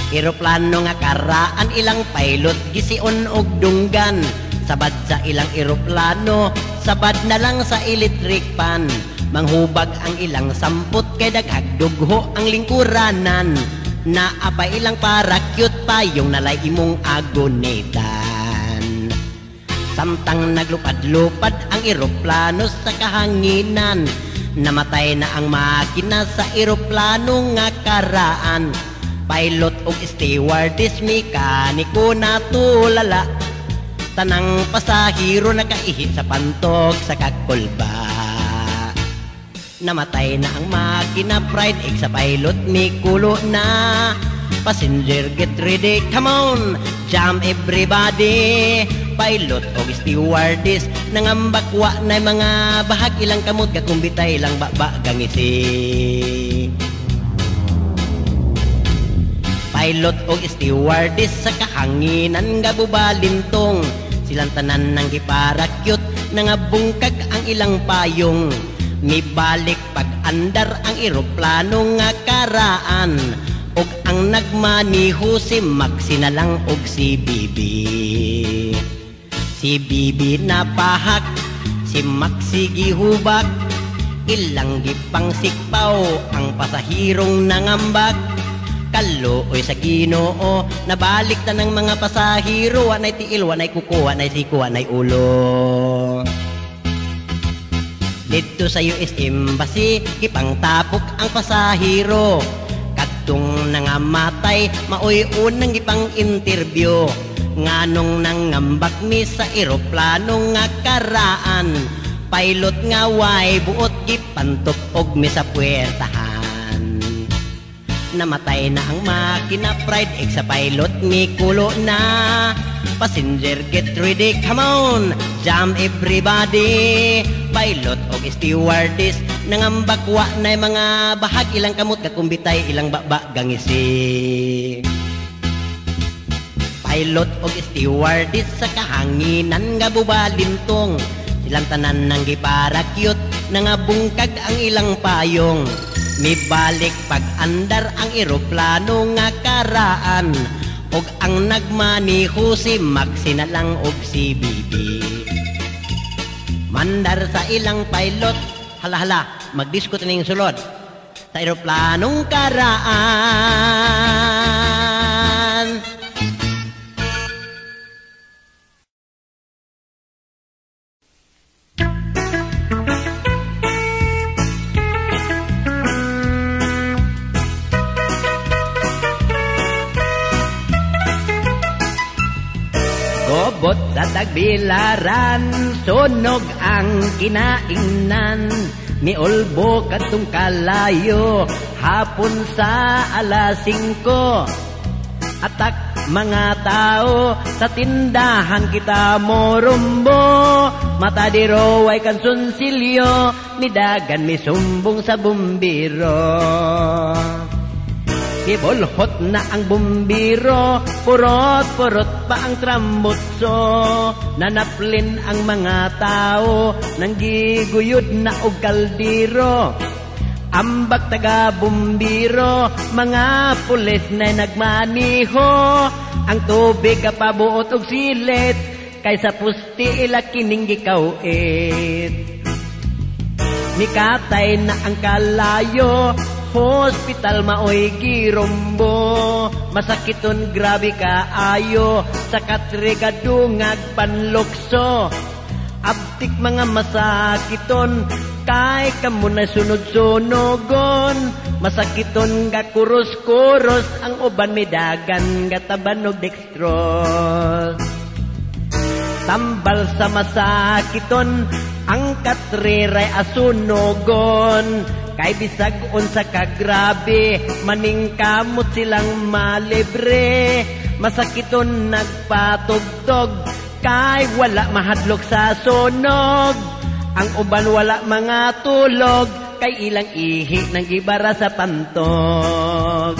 Eroplano nga karaan ilang pilot gision og dunggan. Sabad sa ilang eroplano, sabad na lang sa electric pan. Manghubag ang ilang samput kay daghag dugho ang lingkuranan. Naapa ilang parakyut pa yung nalay imong agonitan. Samtang naglupad-lupad ang eroplano sa kahanginan, namatay na ang makina sa eroplano nga karaan. Pilot ug stewardess mekaniko natulala. Tanang pasahero nakaihit sa pantog sa kakulba. Namatay na ang makina, pride egg sa pilot mikulo na. Passenger get ready, come on, jump everybody. Pilot o stewardess nangambakwa na mga bahag ilang kamot kakumbitay lang baba gangisi. Pilot o stewardess sa kahanginan nga bubalintong. Silang tanan nang giparakyut nangabungkag ang ilang payong. Mibalik pag-andar ang eroplano nga karaan. Og ang nagmaniho si Maxi na lang og si Bibi. Si Bibi napahak, si Maxi gihubak. Ilang gipang sikpaw ang pasahirong nangambak. Kaluoy sa Ginoo, nabalik na ng mga pasahiro. Wanay tiil, wanay kuko, wanay siko, wanay ulo. Dito sa US Embassy, ipangtapok ang pasahiro. Kadtong nangamatay, maoy unang ipang interview. Nganong nangambak mi sa eroplano nga karaan. Pilot nga way buot gipantop og mi sa puwertahan. Namatay na ang makina, pride egg sa pilot mikulo na. Passenger get ready, come on, jump everybody. Pilot o stewardess nangambakwa na mga bahag ilang kamot kakumbitay ilang baba gangisi. Pilot o stewardess sa kahanginan nga bubalintong. Silang tanan nang giparakyut nangabungkag ang ilang payong. Mibalik pag-andar ang eroplano nga karaan. Og ang nagmaniho si Maxi na lang og si Bibi. Mandar sa ilang pilot, hala-hala, mag-disco ning sulod. Sa eroplanong karaan. Gobot sa tagbilaran, sunog ang kinaingnan. Miulbo katong kalayo, hapon sa alas 5. Atak mga tao, sa tindahan kita mo rumbo. Matadiro ay kansunsilyo, nidagan mi sumbong sa bumbiro. Ibolhot na ang bumbiro, purot-purot pa ang trambutso. Nanaplin ang mga tao, nang giguyod na og kaldiro. Ambak taga bumbiro, mga pulis na nagmaniho. Ang tubig kapabuot og silit, kaysa pusti ila kining gikawit. Mikatay na ang kalayo, hospital maoy girombo. Masakiton grabe kaayo, sa katrigadungag panlukso. Abtik mga masakiton, kay kamo na sunod-sunogon. Masakiton ga kuros-kuros, ang uban midagan ga tabanog dextrose. Tambal sa masakiton, ang katriray asunogon. Kay bisag unsa ka grabe, maning kamot silang malibre. Masakiton nagpatugtog, kay wala mahadlok sa sunog. Ang uban wala mga tulog, kay ilang ihi nang gibara sa pantog.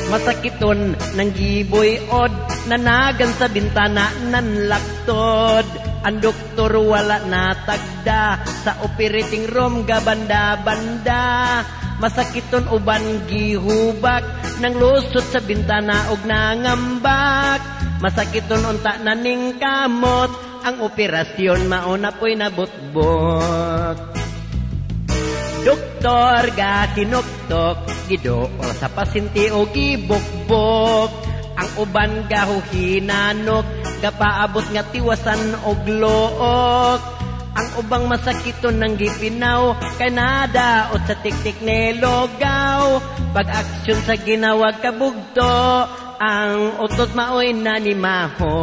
Masakiton ng giboy od, nanagan sa bintana nan laktod. Ang doktor wala natagda, sa operating room gabanda-banda. Masakiton uban gihubak, nang lusot sa bintana og nangambak. Masakiton unta naning kamot, ang operasyon mauna po'y nabutbot. Doktor ga tinuktok, gidool sa pasinti o gibukbok. Ang uban ga hinanok, gapaabot nga tiwasan og look. Ang ubang masakiton ng gipinaw, kay nadaot sa tiktik ni logaw. Pag-aksyon sa ginawag kabugto, ang utot maoy nanimaho.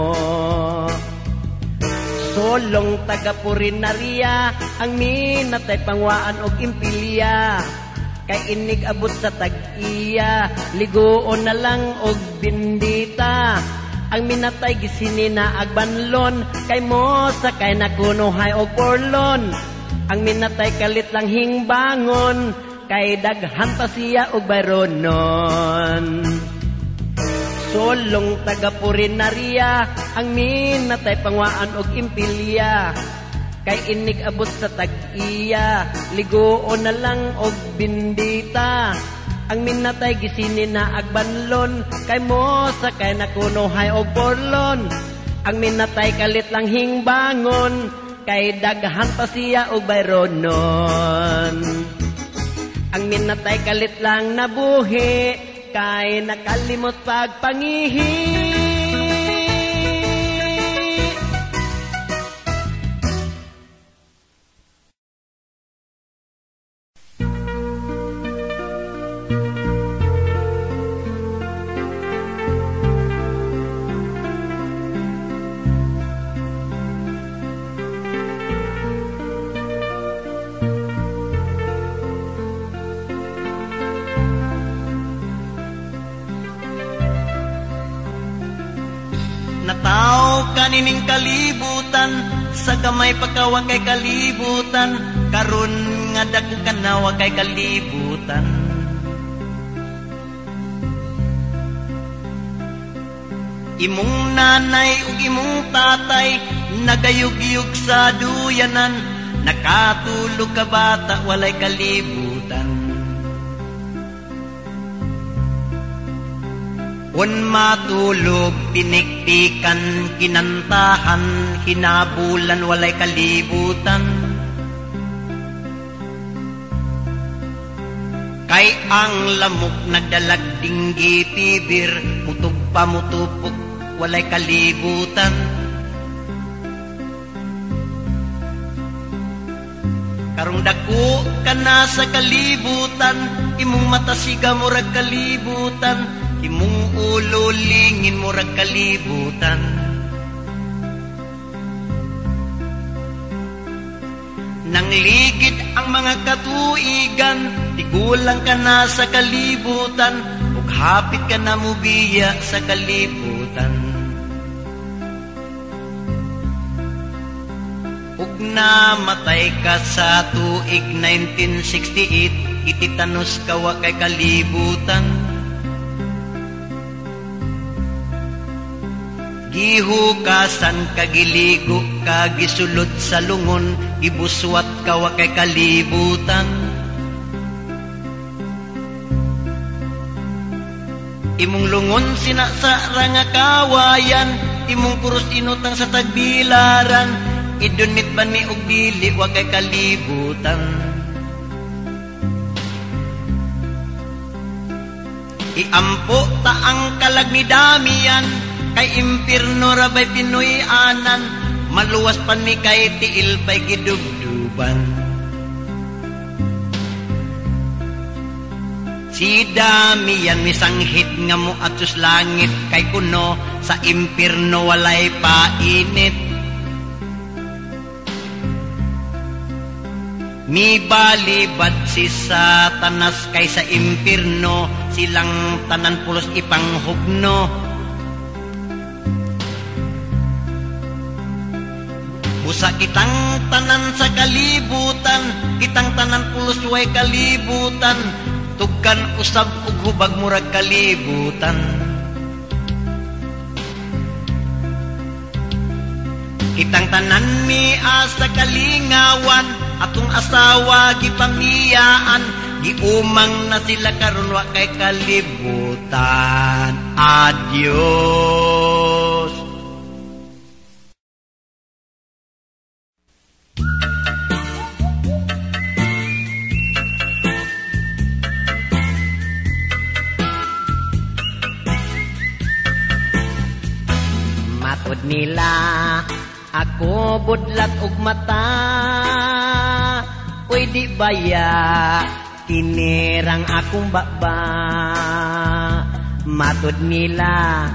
Solong taga-purinarya, ang minatay pangwaan og impilya. Kay inig abot sa tag-iya, ligoon na lang og bindita. Ang minatay gisini na agbanlon, kay mo sakay na kunuhay og porlon. Ang minatay kalit lang hingbangon, kay daghan pa siya og bayronon. Solong taga-purinarya, ang minatay pangwaan og impilya. Kay inig abot sa tag-iya, ligoon na lang og bindita. Ang minatay gisini na agbanlon, kay mo sakay na kunuhay og porlon. Ang minatay kalit lang hingbangon, kay daghan pa siya og bayronon. Ang minatay kalit lang nabuhi, kay nakalimot pagpangihi. Nataw kanining kalibutan, sa gamay pagkawa kay kalibutan, karon nga dako kanawa kay kalibutan. Imong nanay ug imong tatay, nagayug-yug sa duyanan, nakatulog ka bata walay kalibutan. Un matulog, pinikpikan, kinantahan, hinabulan, walay kalibutan. Kay ang lamok nagdalag dinggi pibir, mutugpa mutupok, walay kalibutan. Karong dako ka na sa kalibutan, imong mata siga murag kalibutan, imong ulo lingin murag kalibutan. Nang ligid ang mga katuigan, tigulang ka na sa kalibutan, ug hapit ka na mubiya sa kalibutan. Ug namatay ka sa tuig 1968, ititanos ka wa kay kalibutan. Gihukasan kagiligo kagisulod sa lungon, ibuswat kawa kay kalibutan. Imong lungon sinasara nga kawayan, imong kurus inutang sa tagbilaran, idunit ba ni og dili wa kay kalibutan. Iampo ta ang kalag ni Damian, kay impirno rabay Pinoy-anan, maluwas pa ni kay tiil pa'y gidubduban. Si Damian misanghit nga mo atus langit, kay kuno sa impirno walay painit. Mibalibad si Satanas, kay sa impirno silang tanan pulos ipanghugno. Busa kitang tanan sa kalibutan, kitang tanan pulos way kalibutan, tugkan usab ug hubag murag kalibutan. Kitang tanan mi asa kalingawan, atong asawa gipamiyaan, giumang na sila karon wa kay kalibutan. Adios. Matod nila ako budlat ug mata, uy di baya tinirang akong baba. Matod nila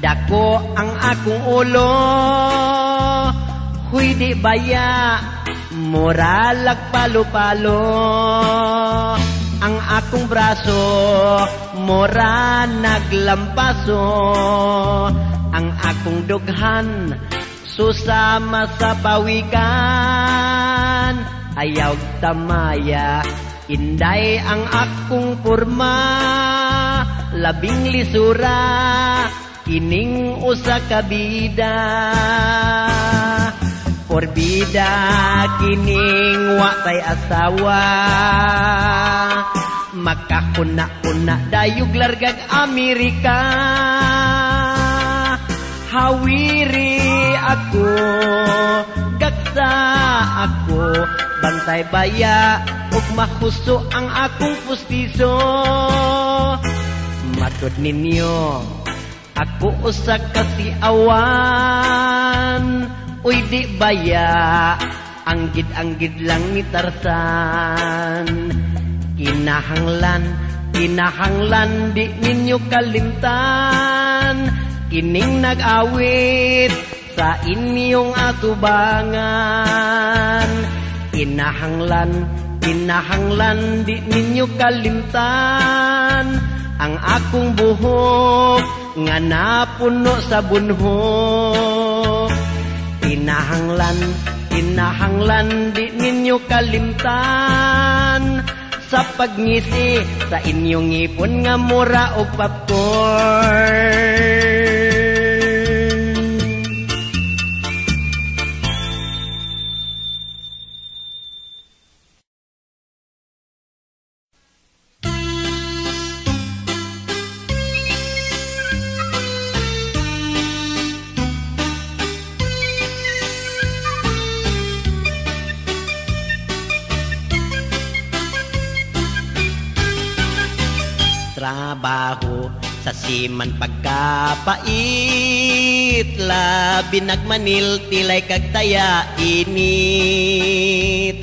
dako ang akong ulo, huy di baya muralag palo-palo. Ang akong braso mura naglampaso, ang akong dughan susama sa pawikan. Ayaw tamaya, inday ang akong porma, labing lisura, kining usa ka bida. Porbida kining wa tay asawa, makakuna-kuna dayog largag Amerika. Hawiri ako, gaksa ako, bantay baya, ug mahuso ang akong pustiso. Matod ninyo, ako usa ka awan, uy di baya, anggid-anggid lang ni Tarzan. Kinahanglan di ninyo kalimtan, kining nag-awit sa inyong atubangan. Kinahanglan di ninyo kalimtan, ang akong buhok nga napuno sa bunhok. Kinahanglan di ninyo kalimtan, sa pagngisi sa inyong ipon nga mura o popcorn. Trabaho sa siman pagkapait, labi nagmanil tilay kagtaya init.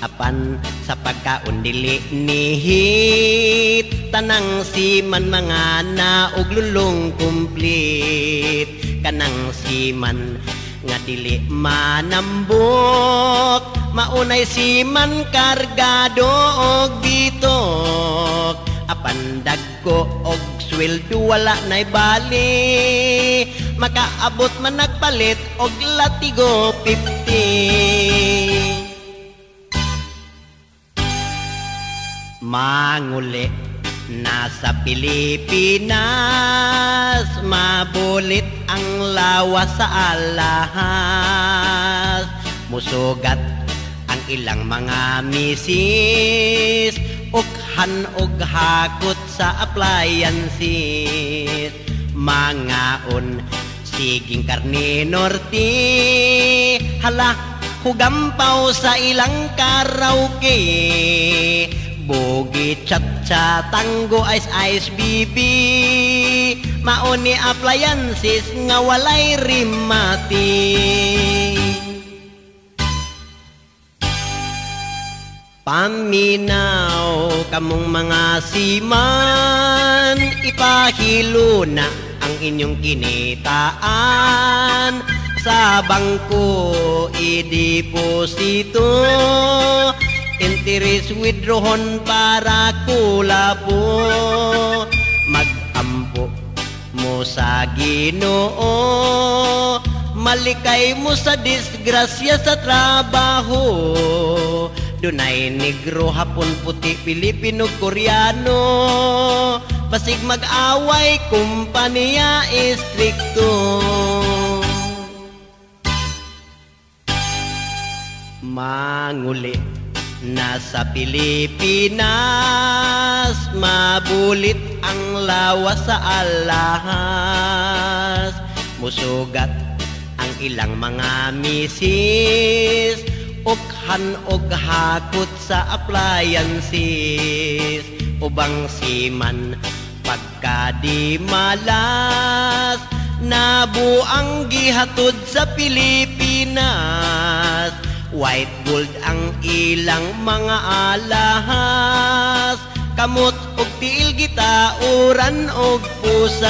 Apan sa pagkaon dili nihit, tanang siman mga naog lulong kumplit. Kanang siman nga dili manambok, maunay siman kargado og bitok. Apan dagko og sweldo wala na'y bali, makaabot man nagpalit og latigo 50. Manguli nasa Pilipinas, mabulit ang lawas sa alahas. Musugat ang ilang mga misis, ukhan og hakot sa appliances. Mangaon siging karne norte, hala hugampaw sa ilang karaoke. Bogi chat-chat, tango ice-ice bibi, maoni appliances nga walay rimati. Paminaw kamong mga siman, ipahilo na ang inyong kinitaan. Sa bangko ideposito, interest withdrawon para kulapo. Mag-ampo mo sa Ginoo, malikay mo sa disgrasya sa trabaho. Dunay negro, hapon, puti, Pilipino, Koreano. Basig mag-away, kumpanya istrikto. Manguli na sa Pilipinas, mabulit ang lawas sa alahas. Musugat ang ilang mga misis, ukhan og hakot sa appliances. Ubang siman pagka di malas, nabuang gihatod sa Pilipinas. White gold ang ilang mga alahas, kamot og tiil gitauran og pusas.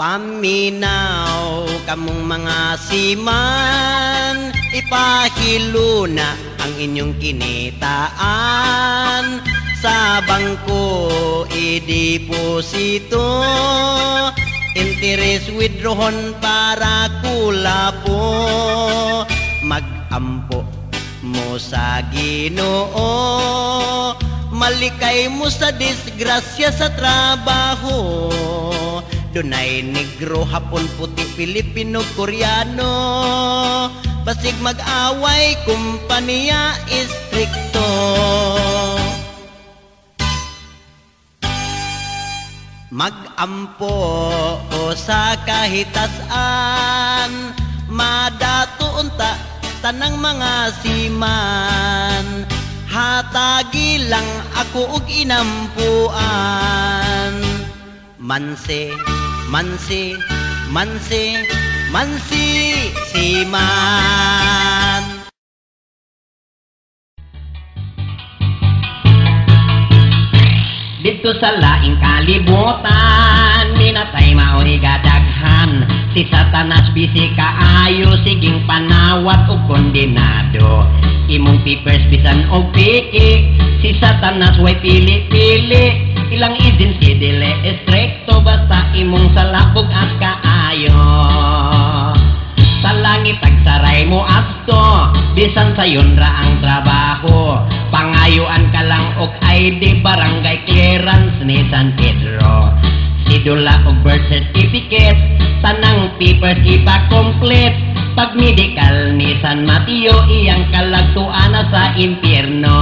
Paminaw kamong mga siman, ipahilo na ang inyong kinitaan. Sa bangko ideposito, interest withdrawon para kulapo. Mag-ampo mo sa Ginoo, malikay mo sa disgrasya sa trabaho. Dunay negro, hapon, puti, Pilipino, Koreano. Basig mag-away, kumpanya istrikto. Mag-ampo o sa kahitasan, madato unta tanang mga siman. Hatagi lang ako og inampuan. Manse, manse, manse, mansi, siman. Dito sa laing kalibutan, minatay mauni gadaghan. Si Satanas bisi kaayo, siging panawat o kondenado. Imong papers bisan o piki, si Satanas way pili-pili. Ilang agency dile estrikto, basta imong salabog at kaayo. Sa langit agsaray mo asto, bisan sayon ra ang trabaho. Pangayuan ka lang og ID, barangay clearance ni San Pedro. Sidula og birth certificate, tanang papers ipa-complete. Pag medical ni San Mateo, iyang kalagtuan na sa impyerno.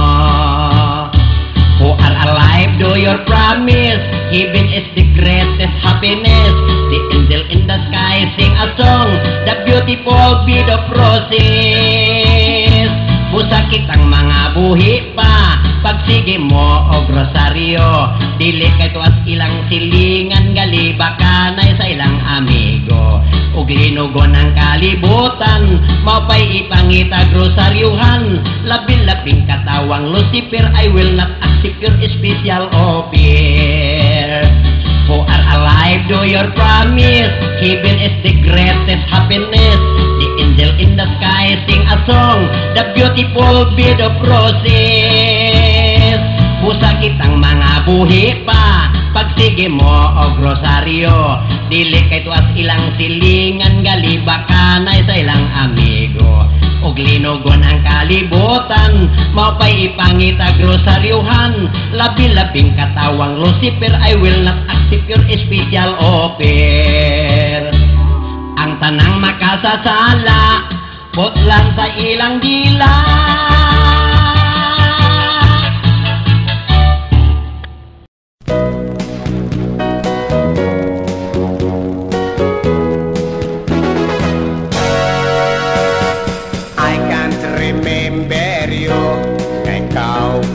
Who are alive, do your promise. Heaven is the greatest happiness. The angel in the sky sing a song, the beautiful bit of roses. Busa kitang mga buhi pa, pagsige mo o rosaryo. Dili kay tuas ilang silingan, galibakanay sa ilang amigo. Ug linugon ang kalibutan, mapay ipangita grosaryuhan. Labi-labing katawang Lucifer, I will not accept your special offer. Who are alive, do your promise. Heaven is the greatest happiness. The angel in the sky sing a song, the beautiful bed of roses. Busa kitang mga buhi pa, pagsige mo o grosaryo. Dili kay tuas ilang silingan, galibakanay sa ilang amigo. Og linugon ang kalibutan, mapay ipangita grosaryuhan. Labi-labing katawang Lucifer, I will not accept your special offer. Ang tanang makasasala, putlan sa ilang dila.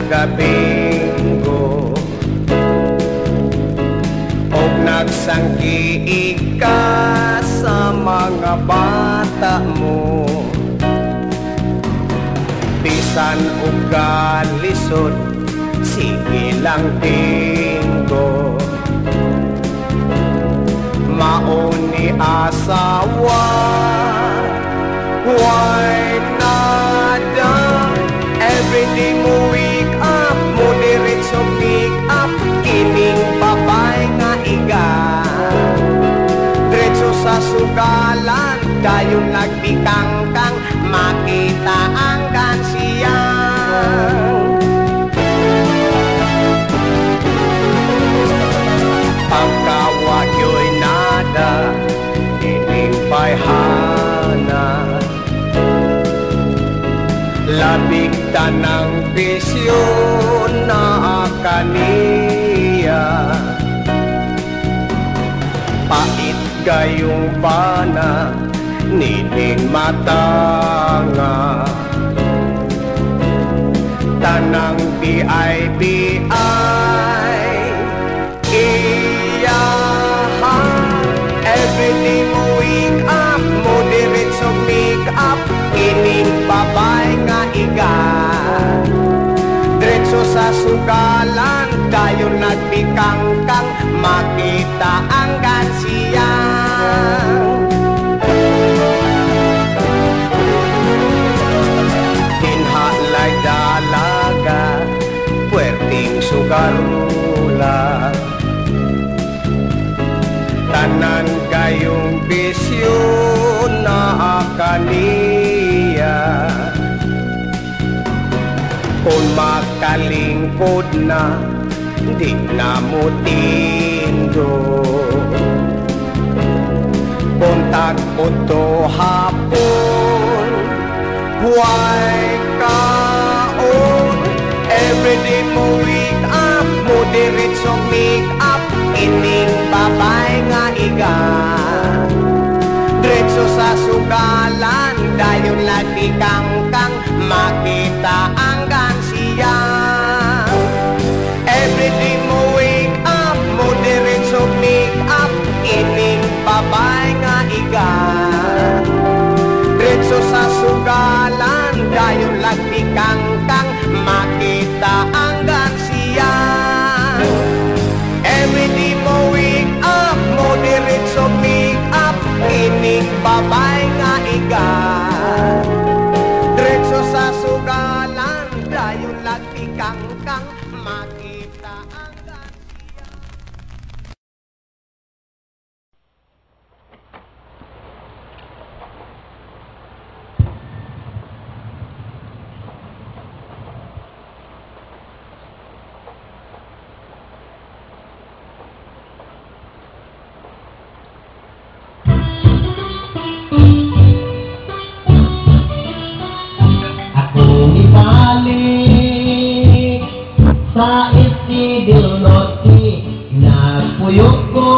Kabinggo og nagsangkiig ka sa mga bata mo, bisan og kalisod sige lang tinggo. Mauni asawa, why nada? Everyday mo wake up, mo diretso pick up, kining babay nga iga. Diretso sa sugalan, kayo nagbigat. baliktan ng bisyon na kaniya. Pait gayong bana, nining matanga. Tanang di ay iyahan. Everyday mo wake up, mo diretso make up. Ining babay nga iga, diretso sa sugalan, dayon nagbikangkang, makita ang gansiyang. Kinhalay dalaga, puwerting sugarula. Tanan gayong bisyon na kaniya. Kung makalingkod na, di na mo tindo. Kung tagputo hapon, huwag kaon. Everyday mo wake up, mo diretso make up. Ining babay nga iga, diretso sa sugalan, dayon lagi kangkang, makita ang gansiyang. Everyday mo wake up, mo diretso make up. Ining babay nga iga, diretso sa sugalan, dayon lagi kangkang, makita ang gansiyang. Everyday mo wake up, mo diretso make up. Ining babay nga iga, diretso sa sugalan, dayon lagi kangkang, makita ang gansiyang. Sa Isidro Norte, nagpuyok ko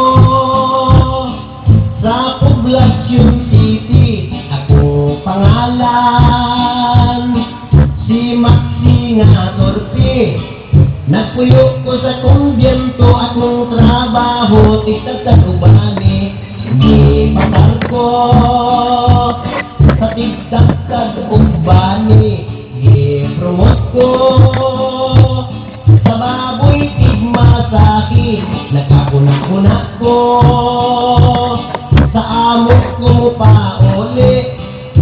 sa Poblacion City. Ako pangalan, si Maxi nga Torpe. Nagpuyok ko sa kumbyento, akong trabaho, tigtagtag-ubani. Di patar ko sa tigtagtag-ubani. I-promote ko sa baboy tigmasaki, nagkakuna-kuna ko sa amok ko pauli.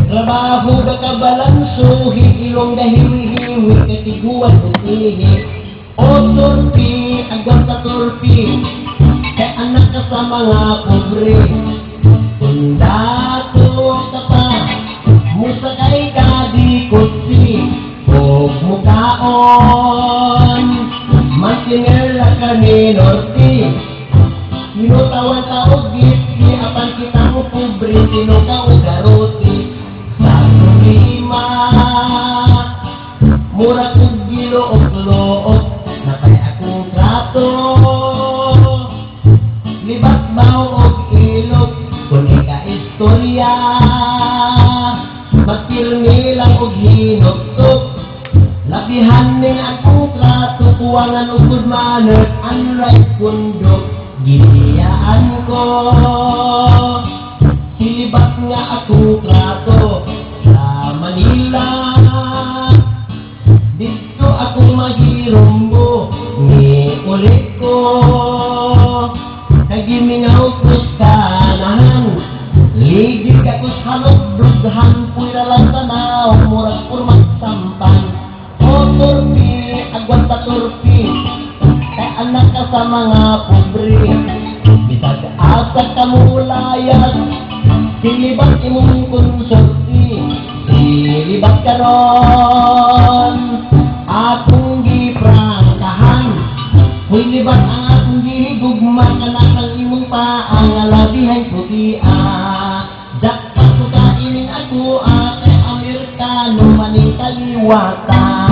Trabaho ba kabalansuhi, ilong dahil-hiwi, katiguan utihi. O turpi, agwang sa turpi, kay anak ka sa mga pobre. Kundato ka pa, musa kay kadikotsi, o mukaon. Mantinela ka ni Norte, minutawan taog gitki, apan kita mo pobre, sino ka o garote. Sa lima, mura kong gilook-look, napay akong trato. Libat baw og ilog, kung ika-istorya, magpilmi lang og hinok-tok. Labihan ning akong trato, kuwangan o good manners, unright kundok, giniyaan ko. Silibat nga akong trato sa Manila, dito akong mahirumbo, ni ulit ko. Kagimingaw ko sa kanahan, ligid ako sa halog-dughan, pula lang tanaw, murag kurmat sampan. Turpi, agwan sa turpi, kay anak ka sa mga pobre. Bisag asa ka mulayas, silibat imong konsulti. Silibat ka ron, akong giprangkahan. Huy libat ang akong gihigugma, kanak ang imong paang alabihay puti. Jak pasuka ining ako, kay Amerika numaning kaliwatan.